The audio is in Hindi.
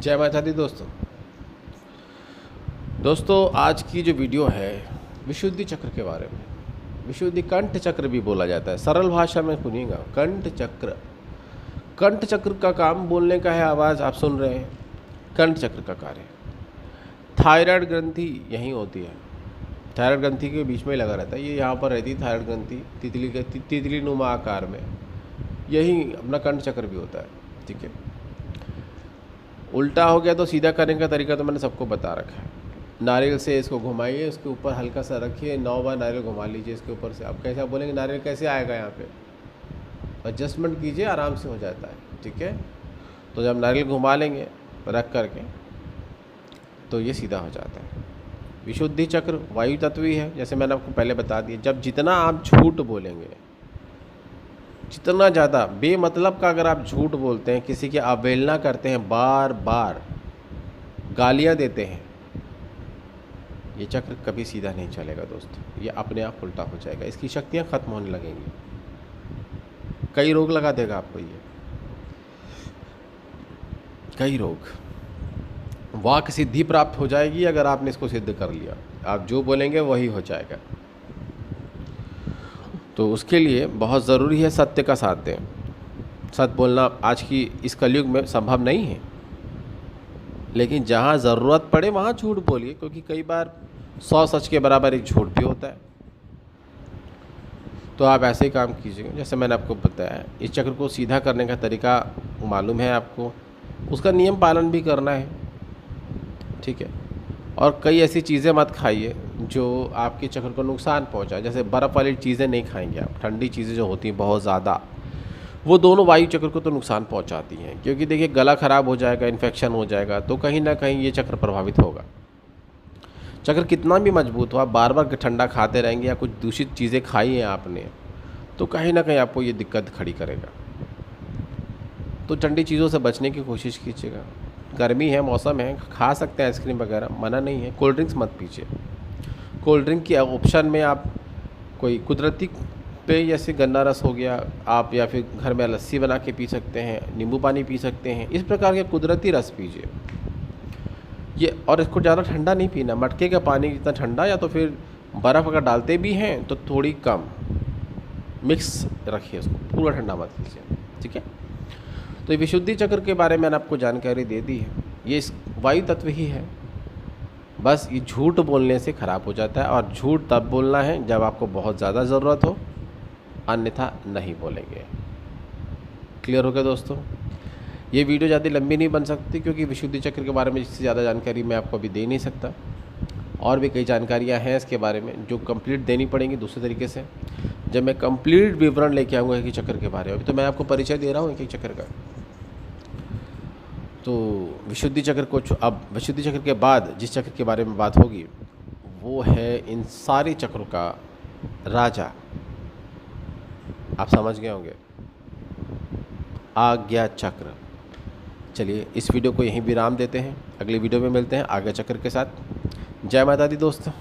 जय माता दी दोस्तों आज की जो वीडियो है विशुद्धि चक्र के बारे में। विशुद्धि कंठ चक्र भी बोला जाता है, सरल भाषा में सुनिएगा। कंठ चक्र का काम बोलने का है, आवाज़ आप सुन रहे हैं। कंठ चक्र का कार्य थायराइड ग्रंथि यहीं होती है। थायराइड ग्रंथि के बीच में लगा रहता है, ये यहाँ पर रहती है थायराइड ग्रंथि, तितली नुमा आकार में। यही अपना कंठ चक्र भी होता है, ठीक है। उल्टा हो गया तो सीधा करने का तरीका तो मैंने सबको बता रखा है। नारियल से इसको घुमाइए, उसके ऊपर हल्का सा रखिए, 9 बार नारियल घुमा लीजिए इसके ऊपर से। आप कैसे आप बोलेंगे नारियल कैसे आएगा यहाँ पे, एडजस्टमेंट कीजिए, आराम से हो जाता है, ठीक है। तो जब नारियल घुमा लेंगे रख करके तो ये सीधा हो जाता है। विशुद्धि चक्र वायु तत्व ही है, जैसे मैंने आपको पहले बता दिया। जब जितना आप झूठ बोलेंगे, जितना ज़्यादा बेमतलब का अगर आप झूठ बोलते हैं, किसी की अवहेलना करते हैं, बार बार गालियां देते हैं, ये चक्र कभी सीधा नहीं चलेगा दोस्तों। ये अपने आप उल्टा हो जाएगा, इसकी शक्तियां खत्म होने लगेंगी, कई रोग लगा देगा आपको ये, कई रोग। वाक सिद्धि प्राप्त हो जाएगी अगर आपने इसको सिद्ध कर लिया। आप जो बोलेंगे वही हो जाएगा। तो उसके लिए बहुत ज़रूरी है सत्य का साथ दें। सत्य बोलना आज की इस कलयुग में संभव नहीं है, लेकिन जहाँ ज़रूरत पड़े वहाँ झूठ बोलिए, क्योंकि कई बार 100 सच के बराबर एक झूठ भी होता है। तो आप ऐसे ही काम कीजिएगा जैसे मैंने आपको बताया। इस चक्र को सीधा करने का तरीका मालूम है आपको, उसका नियम पालन भी करना है, ठीक है। और कई ऐसी चीज़ें मत खाइए जो आपके चक्र को नुकसान पहुंचाए। जैसे बर्फ़ वाली चीज़ें नहीं खाएंगे आप, ठंडी चीज़ें जो होती हैं बहुत ज़्यादा, वो दोनों वायु चक्र को तो नुकसान पहुंचाती हैं। क्योंकि देखिए गला ख़राब हो जाएगा, इन्फेक्शन हो जाएगा, तो कहीं ना कहीं ये चक्र प्रभावित होगा। चक्र कितना भी मजबूत हो, आप बार बार ठंडा खाते रहेंगे या कुछ दूषित चीज़ें खाई हैं आपने, तो कहीं ना कहीं आपको ये दिक्कत खड़ी करेगा। तो ठंडी चीज़ों से बचने की कोशिश कीजिएगा। गर्मी है, मौसम है, खा सकते हैं आइसक्रीम वगैरह, मना नहीं है। कोल्ड ड्रिंक्स मत पीजिए। कोल्ड ड्रिंक की ऑप्शन में आप कोई कुदरती पेय जैसे गन्ना रस हो गया, आप या फिर घर में लस्सी बना के पी सकते हैं, नींबू पानी पी सकते हैं। इस प्रकार के कुदरती रस पीजिए ये। और इसको ज़्यादा ठंडा नहीं पीना, मटके का पानी जितना ठंडा, या तो फिर बर्फ़ अगर डालते भी हैं तो थोड़ी कम मिक्स रखिए, उसको पूरा ठंडा मत कीजिए, ठीक है। तो ये विशुद्धि चक्र के बारे में मैंने आपको जानकारी दे दी है। ये वायु तत्व ही है, बस ये झूठ बोलने से ख़राब हो जाता है। और झूठ तब बोलना है जब आपको बहुत ज़्यादा ज़रूरत हो, अन्यथा नहीं बोलेंगे। क्लियर हो गया दोस्तों। ये वीडियो ज़्यादा लंबी नहीं बन सकती, क्योंकि विशुद्धि चक्र के बारे में इससे ज़्यादा जानकारी मैं आपको अभी दे नहीं सकता। और भी कई जानकारियाँ हैं इसके बारे में जो कंप्लीट देनी पड़ेंगी दूसरे तरीके से, जब मैं कंप्लीट विवरण लेके आऊँगा एक चक्र के बारे में। अभी तो मैं आपको परिचय दे रहा हूँ एक चक्र का। तो विशुद्धि चक्र को अब विशुद्धि चक्र के बाद जिस चक्र के बारे में बात होगी वो है इन सारे चक्रों का राजा। आप समझ गए होंगे, आज्ञा चक्र। चलिए इस वीडियो को यहीं विराम देते हैं, अगली वीडियो में मिलते हैं आज्ञा चक्र के साथ। जय माता दी दोस्तों।